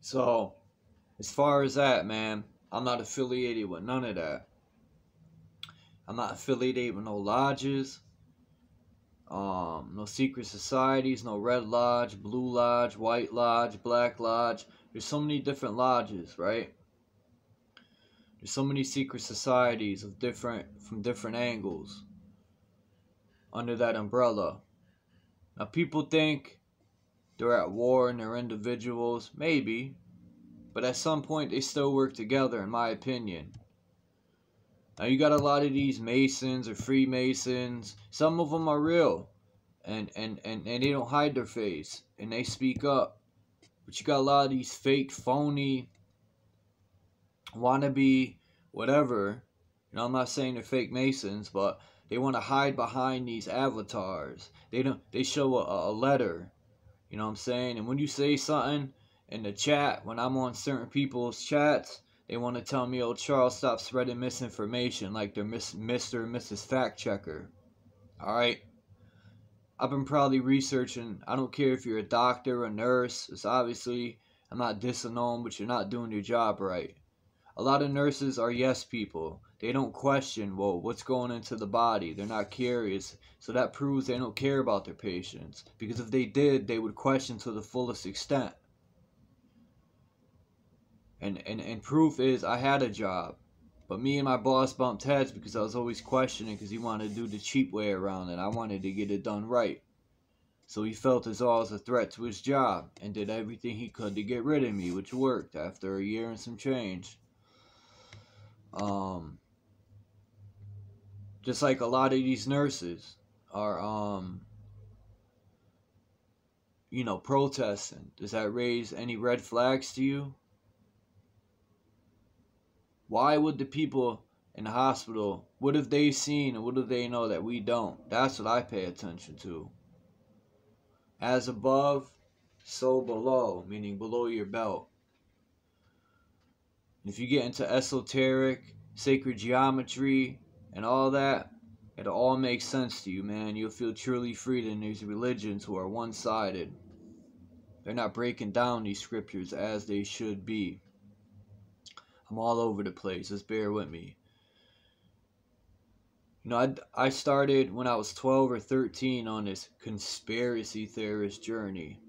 So, as far as that, man, I'm not affiliated with none of that. I'm not affiliated with no lodges, no secret societies, no red lodge, blue lodge, white lodge, black lodge. There's so many different lodges, right? There's so many secret societies from different angles under that umbrella. Now people think they're at war and they're individuals, maybe, but at some point they still work together, in my opinion. Now you got a lot of these Masons or Freemasons. Some of them are real, and they don't hide their face, and they speak up. But you got a lot of these fake, phony, wannabe, whatever. You know, I'm not saying they're fake Masons, but they want to hide behind these avatars. They show a letter. You know what I'm saying? And when you say something in the chat, when I'm on certain people's chats, they want to tell me, oh, Charles, stop spreading misinformation like they're Mr. or Mrs. Fact Checker. Alright? I've been probably researching. I don't care if you're a doctor or a nurse. It's obviously, I'm not dissing them, but you're not doing your job right. A lot of nurses are yes people. They don't question, well, what's going into the body. They're not curious. So that proves they don't care about their patients. Because if they did, they would question to the fullest extent. And proof is I had a job. But me and my boss bumped heads because I was always questioning because he wanted to do the cheap way around it. I wanted to get it done right. So he felt as though I was a threat to his job and did everything he could to get rid of me, which worked after a year and some change. Just like a lot of these nurses are, you know, protesting. Does that raise any red flags to you? Why would the people in the hospital, what have they seen and what do they know that we don't? That's what I pay attention to. As above, so below, meaning below your belt. And if you get into esoteric, sacred geometry, and all that, it'll all make sense to you, man. You'll feel truly freed in these religions who are one-sided. They're not breaking down these scriptures as they should be. I'm all over the place. Just bear with me. You know, I started when I was 12 or 13 on this conspiracy theorist journey.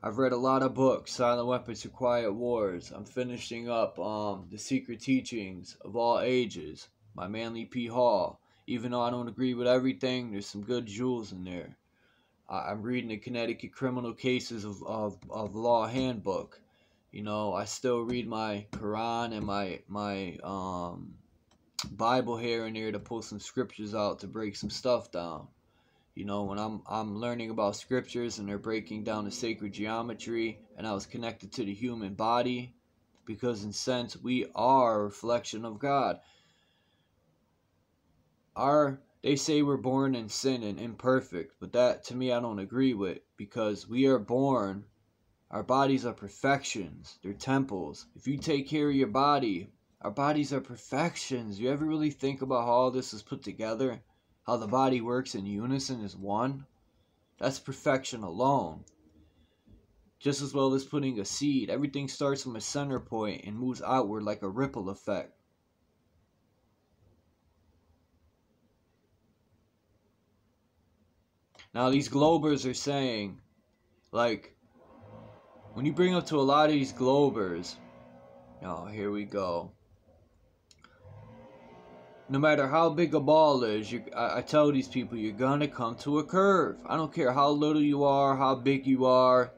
I've read a lot of books, Silent Weapons to Quiet Wars. I'm finishing up The Secret Teachings of All Ages by Manly P. Hall. Even though I don't agree with everything, there's some good jewels in there. I'm reading the Connecticut Criminal Cases of Law Handbook. You know, I still read my Quran and my Bible here and there to pull some scriptures out to break some stuff down. You know, when I'm learning about scriptures and they're breaking down the sacred geometry, and I was connected to the human body, because in a sense we are a reflection of God. They say we're born in sin and imperfect, but that to me I don't agree with, because we are born, our bodies are perfections, they're temples. If you take care of your body, our bodies are perfections. You ever really think about how all this is put together? How the body works in unison as one? That's perfection alone. Just as well as putting a seed. Everything starts from a center point and moves outward like a ripple effect. Now these globers are saying, like, when you bring up to a lot of these globers, oh, here we go. No matter how big a ball is, I tell these people, you're gonna come to a curve. I don't care how little you are, how big you are.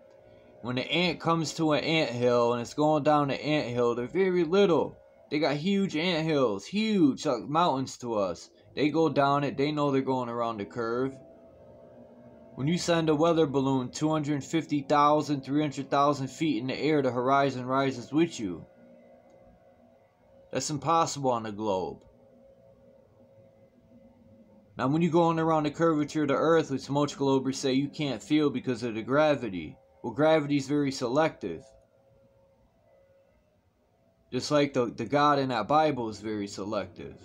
When the ant comes to an anthill and it's going down the anthill, they're very little. They got huge anthills, huge, like mountains to us. They go down it, they know they're going around the curve. When you send a weather balloon 250,000, 300,000 feet in the air, the horizon rises with you. That's impossible on the globe. Now when you're going around the curvature of the earth, which most globers say you can't feel because of the gravity. Well, gravity is very selective. Just like the God in that Bible is very selective.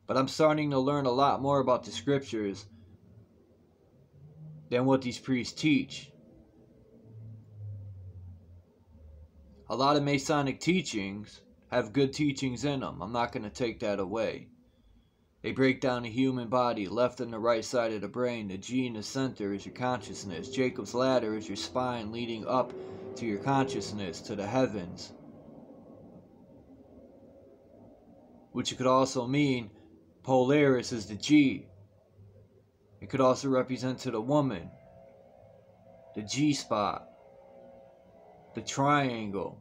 But I'm starting to learn a lot more about the scriptures than what these priests teach. A lot of Masonic teachings have good teachings in them. I'm not going to take that away. They break down the human body, left and the right side of the brain. The G in the center is your consciousness. Jacob's ladder is your spine leading up to your consciousness, to the heavens. Which could also mean Polaris is the G. It could also represent to the woman the G spot, the triangle.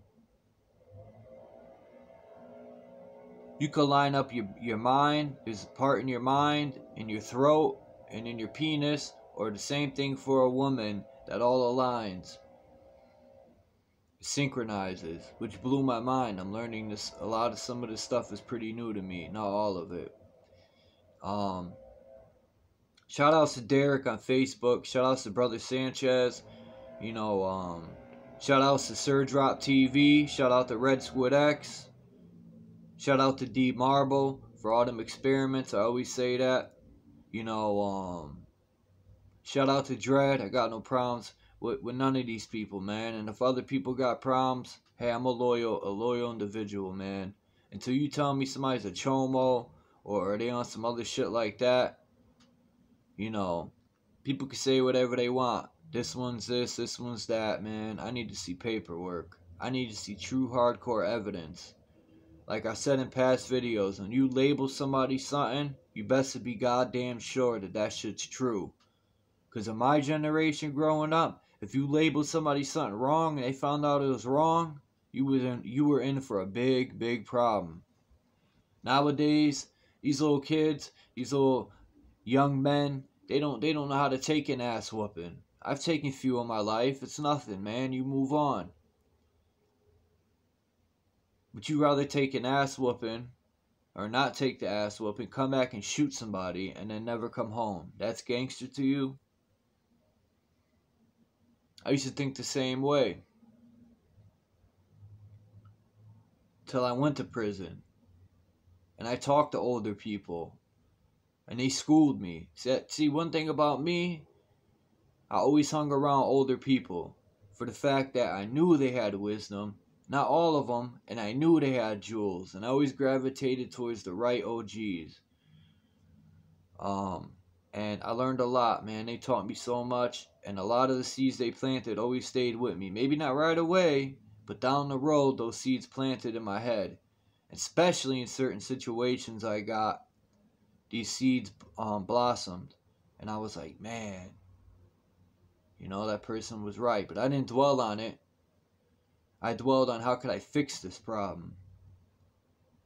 You could line up your mind. There's a part in your mind, in your throat, and in your penis, or the same thing for a woman that all aligns. It synchronizes, which blew my mind. I'm learning this. Some of this stuff is pretty new to me, not all of it. Shout outs to Derek on Facebook. Shout outs to Brother Sanchez. Shout outs to Sir Drop TV. Shout out to Red Squid X. Shout out to Deep Marble for all them experiments. I always say that. Shout out to Dread. I got no problems with none of these people, man. And if other people got problems, hey, I'm a loyal individual, man. Until you tell me somebody's a chomo or are they on some other shit like that, people can say whatever they want. This one's this one's that, man. I need to see paperwork. I need to see true hardcore evidence. Like I said in past videos, when you label somebody something, you best to be goddamn sure that shit's true. Because in my generation growing up, if you labeled somebody something wrong and they found out it was wrong, you were in for a big problem. Nowadays, these little kids, these little young men, they don't know how to take an ass whooping. I've taken a few in my life. It's nothing, man. You move on. Would you rather take an ass whooping or not take the ass whooping, come back and shoot somebody, and then never come home? That's gangster to you? I used to think the same way. Till I went to prison. And I talked to older people. And they schooled me. See, one thing about me, I always hung around older people. For the fact that I knew they had wisdom. Not all of them, and I knew they had jewels, and I always gravitated towards the right OGs. And I learned a lot, man. They taught me so much, and a lot of the seeds they planted always stayed with me. Maybe not right away, but down the road, those seeds planted in my head. Especially in certain situations I got, these seeds blossomed. And I was like, man, that person was right. But I didn't dwell on it. I dwelled on how could I fix this problem.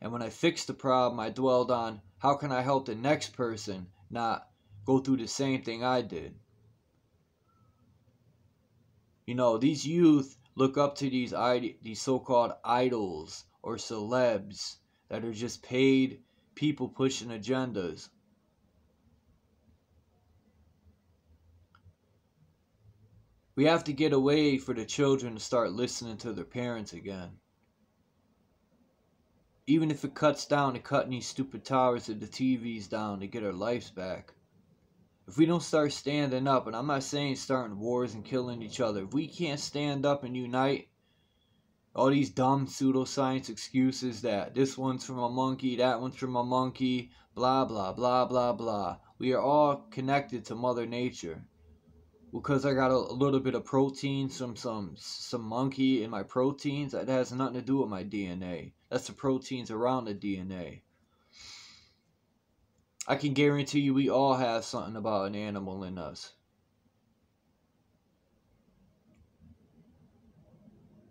And when I fixed the problem, I dwelled on how can I help the next person not go through the same thing I did. These youth look up to these so-called idols or celebs that are just paid people pushing agendas. We have to get away for the children to start listening to their parents again. Even if it cuts down to cutting these stupid towers of the TVs down to get our lives back. If we don't start standing up, and I'm not saying starting wars and killing each other, if we can't stand up and unite, all these dumb pseudoscience excuses that this one's from a monkey, that one's from a monkey, blah, blah, blah, blah, blah. We are all connected to Mother Nature. Because I got a little bit of protein, some monkey in my proteins, that has nothing to do with my DNA. That's the proteins around the DNA. I can guarantee you we all have something about an animal in us.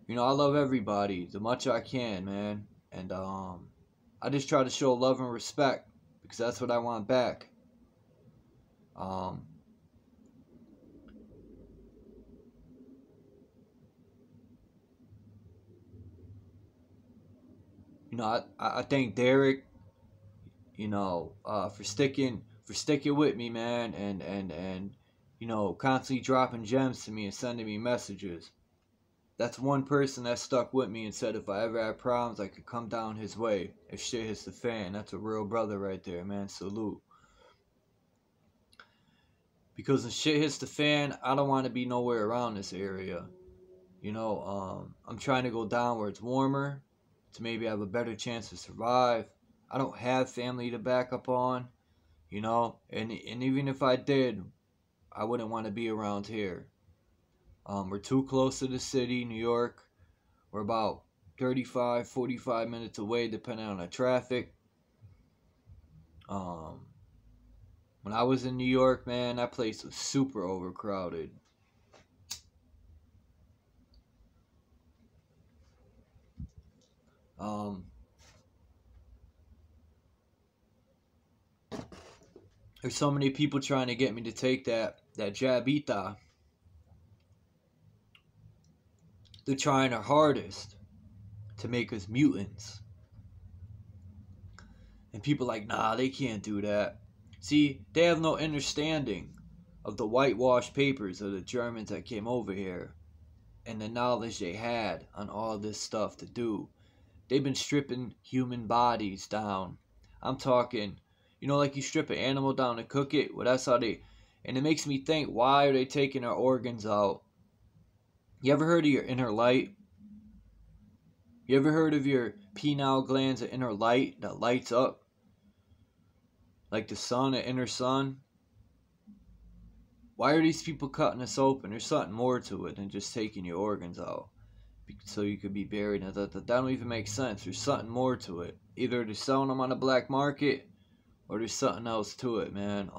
I love everybody the much I can, man. And I just try to show love and respect because that's what I want back. I thank Derek, for sticking with me, man, and constantly dropping gems to me and sending me messages. That's one person that stuck with me and said if I ever had problems, I could come down his way if shit hits the fan. That's a real brother right there, man. Salute. Because when shit hits the fan, I don't want to be nowhere around this area. I'm trying to go down where it's warmer to maybe have a better chance to survive. I don't have family to back up on, and even if I did, I wouldn't want to be around here. We're too close to the city, New York. We're about 35, 45 minutes away, depending on the traffic. Um, when I was in New York, man, that place was super overcrowded. Um, there's so many people trying to get me to take that jabita. They're trying their hardest to make us mutants. And people like, nah, they can't do that. See, they have no understanding of the whitewashed papers of the Germans that came over here and the knowledge they had on all this stuff to do. They've been stripping human bodies down. I'm talking, like you strip an animal down to cook it. Well, that's how they. And it makes me think, why are they taking our organs out? You ever heard of your inner light? You ever heard of your pineal glands, the inner light that lights up? Like the sun, the inner sun? Why are these people cutting us open? There's something more to it than just taking your organs out so you could be buried. That don't even make sense. There's something more to it. Either they're selling them on the black market, or there's something else to it, man.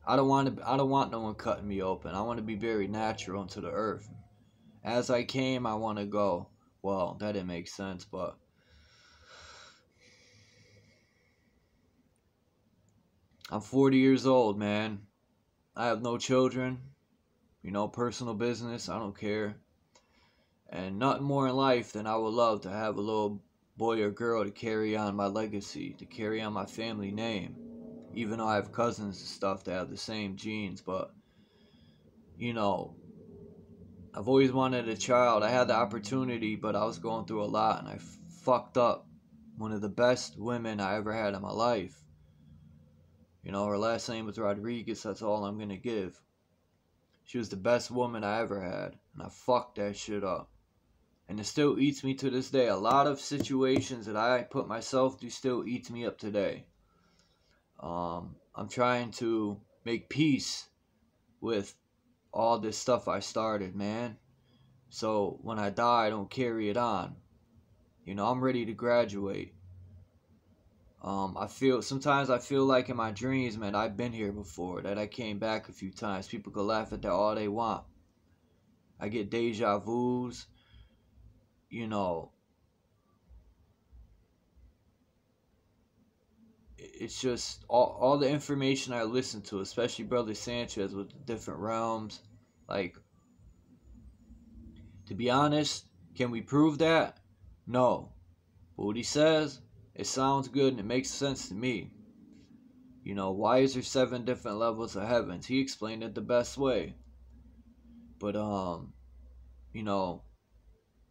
I don't want no one cutting me open. I want to be buried natural into the earth. As I came, I want to go. Well, that didn't make sense, but I'm 40 years old, man. I have no children. Personal business. I don't care. And nothing more in life than I would love to have a little boy or girl to carry on my legacy, to carry on my family name. Even though I have cousins and stuff that have the same genes, but, I've always wanted a child. I had the opportunity, but I was going through a lot, and I fucked up one of the best women I ever had in my life. Her last name was Rodriguez. That's all I'm going to give. She was the best woman I ever had, and I fucked that shit up. And it still eats me to this day. A lot of situations that I put myself through still eats me up today. I'm trying to make peace with all this stuff I started, man. So when I die, I don't carry it on. I'm ready to graduate. Sometimes I feel like in my dreams, man, I've been here before, that I came back a few times. People could laugh at that all they want. I get deja vus. It's just all the information I listen to, especially Brother Sanchez with the different realms. Like, to be honest, can we prove that? No. But what he says, it sounds good and it makes sense to me. Why is there 7 different levels of heavens? He explained it the best way. But,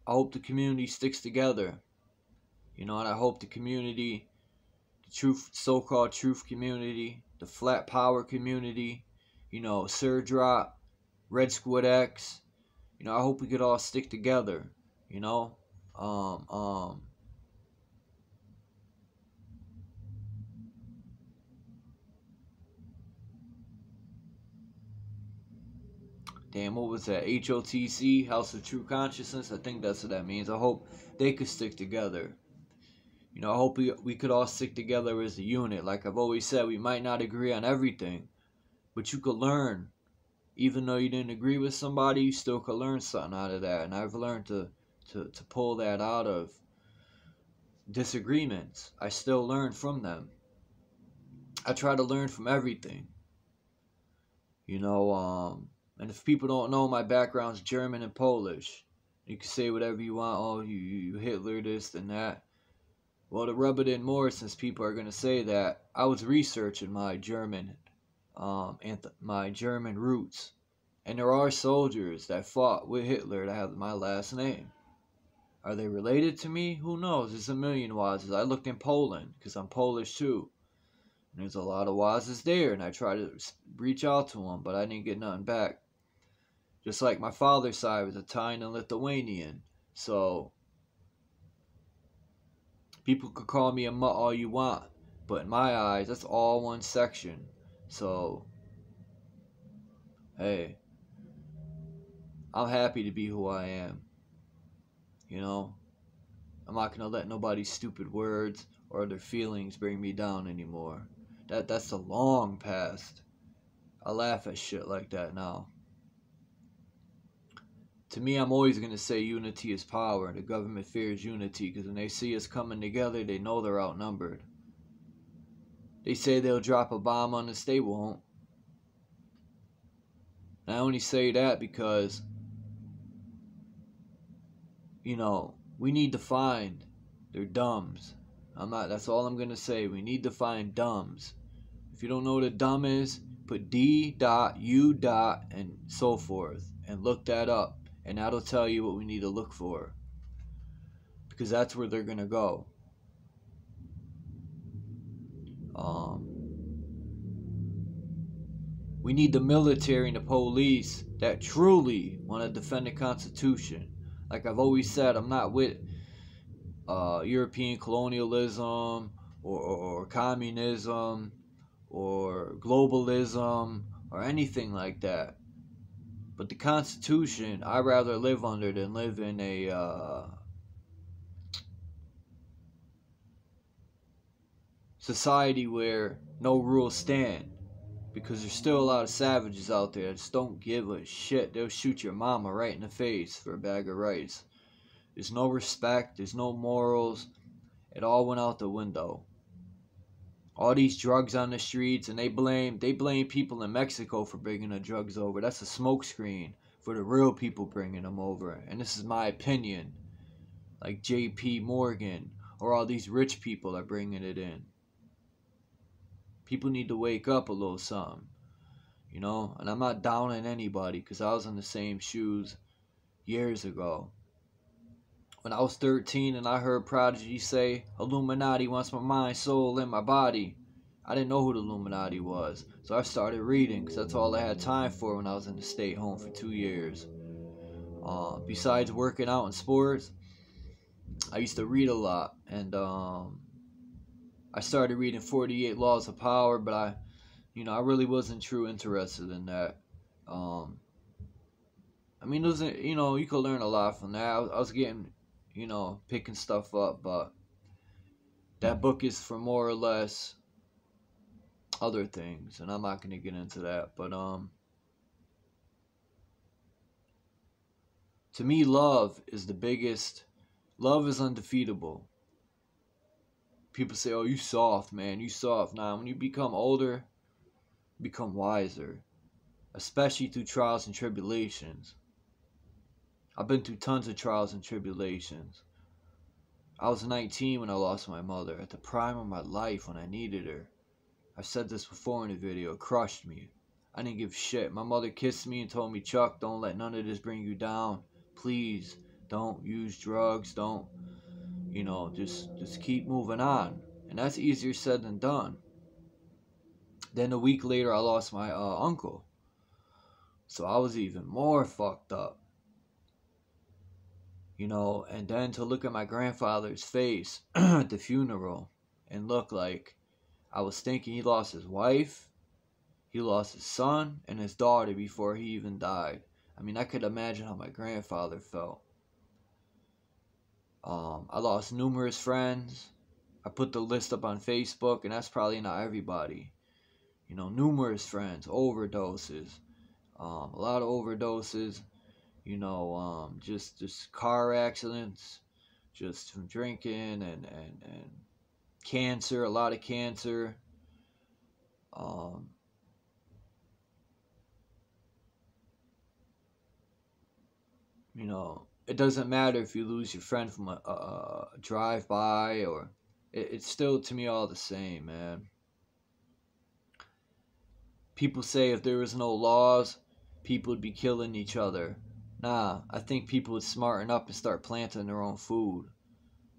I hope the community sticks together. And I hope the community, the truth, so-called truth community, the flat power community, Sir Drop, Red Squid X, I hope we could all stick together, Damn, what was that? HOTC, House of True Consciousness? I think that's what that means. I hope they could stick together. I hope we could all stick together as a unit. Like I've always said, we might not agree on everything, but you could learn. Even though you didn't agree with somebody, you still could learn something out of that. And I've learned to pull that out of disagreements. I still learn from them. I try to learn from everything. And if people don't know, my background's German and Polish. You can say whatever you want. Oh, you Hitler, this and that. Well, to rub it in more, since people are going to say that, I was researching my German, my German roots. And there are soldiers that fought with Hitler that have my last name. Are they related to me? Who knows? There's a million Wazes. I looked in Poland, because I'm Polish too. And there's a lot of Wazes there, and I tried to reach out to them, but I didn't get nothing back. Just like my father's side was Italian and Lithuanian. So people could call me a mutt all you want, but in my eyes, that's all one section. So, hey, I'm happy to be who I am. You know, I'm not gonna let nobody's stupid words or their feelings bring me down anymore. That's the long past. I laugh at shit like that now. To me, I'm always gonna say unity is power, and the government fears unity because when they see us coming together, they know they're outnumbered. They say they'll drop a bomb on us, they won't. And I only say that because, you know, we need to find their dumbs. That's all I'm gonna say. We need to find dumbs. If you don't know what a dumb is, put D.U. and so forth and look that up. And that'll tell you what we need to look for. Because that's where they're gonna go. We need the military and the police that truly want to defend the Constitution. Like I've always said, I'm not with European colonialism or communism or globalism or anything like that. But the Constitution, I'd rather live under than live in a society where no rules stand. Because there's still a lot of savages out there that just don't give a shit. They'll shoot your mama right in the face for a bag of rice. There's no respect. There's no morals. It all went out the window. All these drugs on the streets, and they blame people in Mexico for bringing the drugs over. That's a smokescreen for the real people bringing them over. And this is my opinion. Like J.P. Morgan or all these rich people are bringing it in. People need to wake up a little something, you know? And I'm not downing anybody because I was in the same shoes years ago. When I was 13 and I heard Prodigy say, Illuminati wants my mind, soul, and my body, I didn't know who the Illuminati was. So I started reading because that's all I had time for when I was in the state home for 2 years. Besides working out in sports, I used to read a lot. And I started reading 48 Laws of Power, but I really wasn't true interested in that. I mean, it was, you could learn a lot from that. I was getting, picking stuff up, but that book is for more or less other things, and I'm not going to get into that. But to me, love is the biggest. Love is undefeatable. People say, oh, you soft, man, you soft. Nah, when you become older, you become wiser, especially through trials and tribulations. I've been through tons of trials and tribulations. I was 19 when I lost my mother, at the prime of my life when I needed her. I've said this before in a video, it crushed me. I didn't give a shit. My mother kissed me and told me, Chuck, don't let none of this bring you down. Please, don't use drugs, don't, just keep moving on. And that's easier said than done. Then a week later, I lost my uncle. So I was even more fucked up. And then to look at my grandfather's face at the funeral and look like I was thinking he lost his wife, he lost his son, and his daughter before he even died. I mean, I could imagine how my grandfather felt. I lost numerous friends. I put the list up on Facebook, and that's probably not everybody. Numerous friends, overdoses, a lot of overdoses. Just car accidents, just from drinking and cancer, a lot of cancer. It doesn't matter if you lose your friend from a drive-by or it's still to me all the same, man. People say if there was no laws, people would be killing each other. Nah, I think people would smarten up and start planting their own food.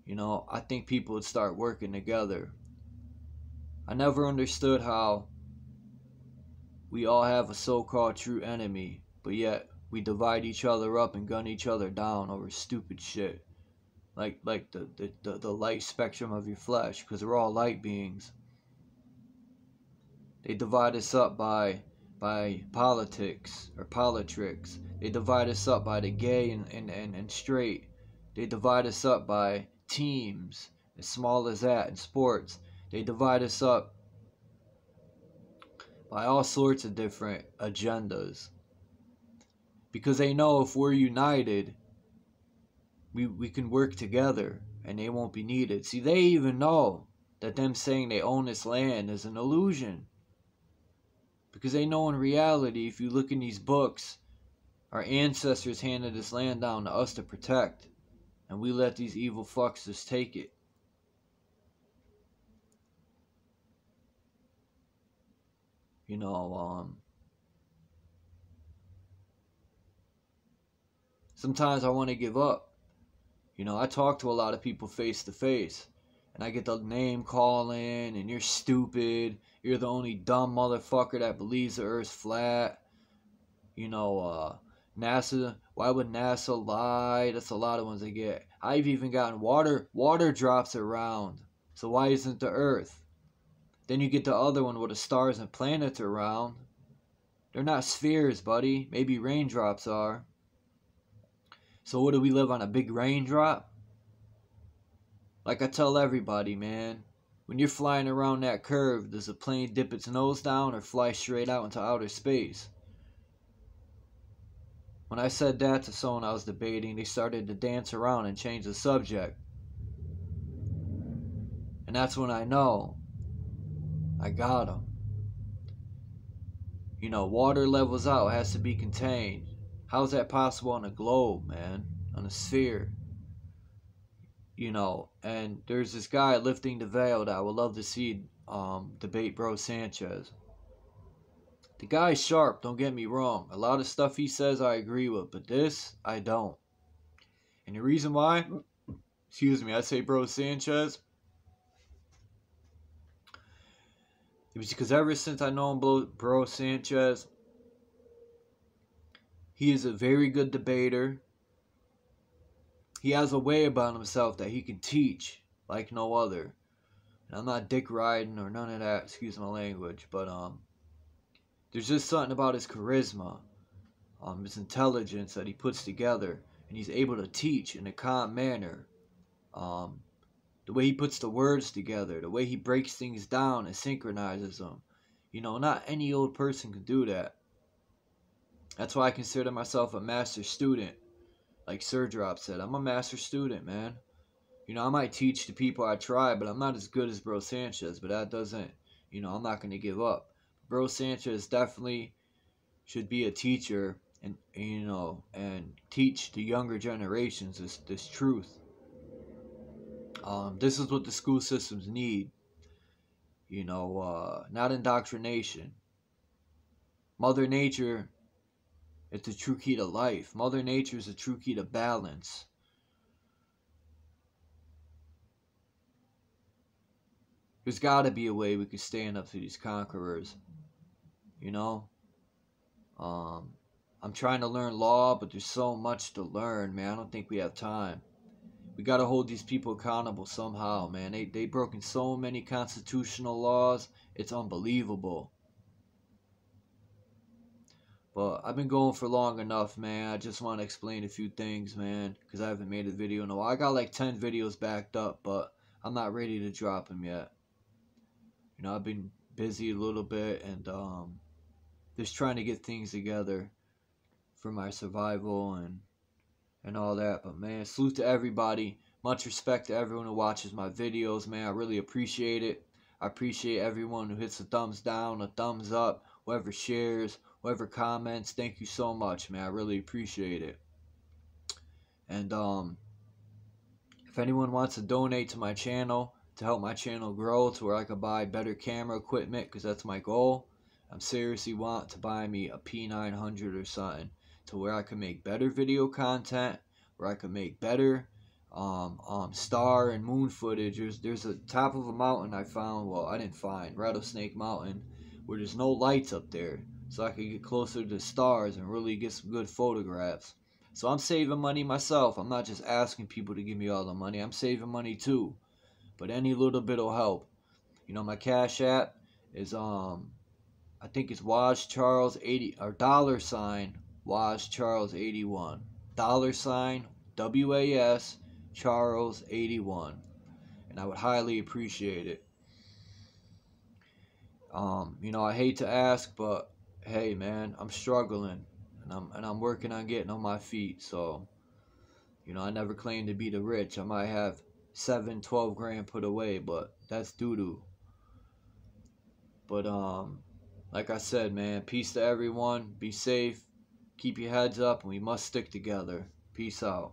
I think people would start working together. I never understood how we all have a so-called true enemy, but yet we divide each other up and gun each other down over stupid shit. Like the light spectrum of your flesh, because we're all light beings. They divide us up by politics or politricks. They divide us up by the gay and straight. They divide us up by teams, as small as that, in sports. They divide us up by all sorts of different agendas. Because they know if we're united, we can work together and they won't be needed. See, they even know that them saying they own this land is an illusion. Because they know in reality, if you look in these books, our ancestors handed this land down to us to protect. And we let these evil fucks just take it. You know, sometimes I want to give up. You know, I talk to a lot of people face to face. And I get the name calling, and you're stupid. You're the only dumb motherfucker that believes the earth's flat. You know, NASA, why would NASA lie? That's a lot of ones I get. I've even gotten water drops around. So why isn't the earth? Then you get the other one where the stars and planets are around. They're not spheres, buddy. Maybe raindrops are. So what do we live on, a big raindrop? Like I tell everybody, man, when you're flying around that curve, does the plane dip its nose down or fly straight out into outer space? When I said that to someone I was debating, they started to dance around and change the subject. And that's when I know I got them. You know, water levels out, has to be contained. How's that possible on a globe, man? On a sphere? You know, and there's this guy lifting the veil that I would love to see debate Bro Sanchez. The guy's sharp, don't get me wrong. A lot of stuff he says I agree with, but this, I don't. And the reason why, I say Bro Sanchez, it was because ever since I know Bro Sanchez, he is a very good debater. He has a way about himself that he can teach like no other. And I'm not dick riding or none of that, excuse my language, but there's just something about his charisma, his intelligence that he puts together, and he's able to teach in a calm manner. The way he puts the words together, the way he breaks things down and synchronizes them. You know, not any old person can do that. That's why I consider myself a master student. Like Sir Drop said, I'm a master student, man. You know, I might teach the people I try, but I'm not as good as Bro Sanchez. But that doesn't, you know, I'm not going to give up. Bro Sanchez definitely should be a teacher and you know, and teach the younger generations this truth. This is what the school systems need. You know, not indoctrination. Mother Nature, it's the true key to life. Mother Nature is the true key to balance. There's got to be a way we can stand up to these conquerors. You know? I'm trying to learn law, but there's so much to learn, man. I don't think we have time. We got to hold these people accountable somehow, man. They broken so many constitutional laws. It's unbelievable. But I've been going for long enough, man. I just want to explain a few things, man, because I haven't made a video in a while. I got like 10 videos backed up, but I'm not ready to drop them yet. You know, I've been busy a little bit and just trying to get things together for my survival and all that. But man, salute to everybody. Much respect to everyone who watches my videos, man. I really appreciate it. I appreciate everyone who hits a thumbs down, a thumbs up, whoever shares, whoever comments. Thank you so much, man. I really appreciate it. And if anyone wants to donate to my channel to help my channel grow to where I could buy better camera equipment, because that's my goal. I'm seriously want to buy me a P900 or something to where I can make better video content, where I can make better star and moon footage. There's a top of a mountain I found, well, I didn't find, Rattlesnake Mountain, where there's no lights up there. so I could get closer to the stars and really get some good photographs. So I'm saving money myself. I'm not just asking people to give me all the money. I'm saving money too. But any little bit will help. You know, my Cash App is I think it's Was Charles 80 or $ Was Charles 81. $ WAS Charles 81. And I would highly appreciate it. You know, I hate to ask, but hey, man, I'm struggling, and I'm working on getting on my feet. So, you know, I never claimed to be the rich. I might have 7, 12 grand put away, but that's doo doo. But like I said, man, peace to everyone. Be safe. Keep your heads up, and we must stick together. Peace out.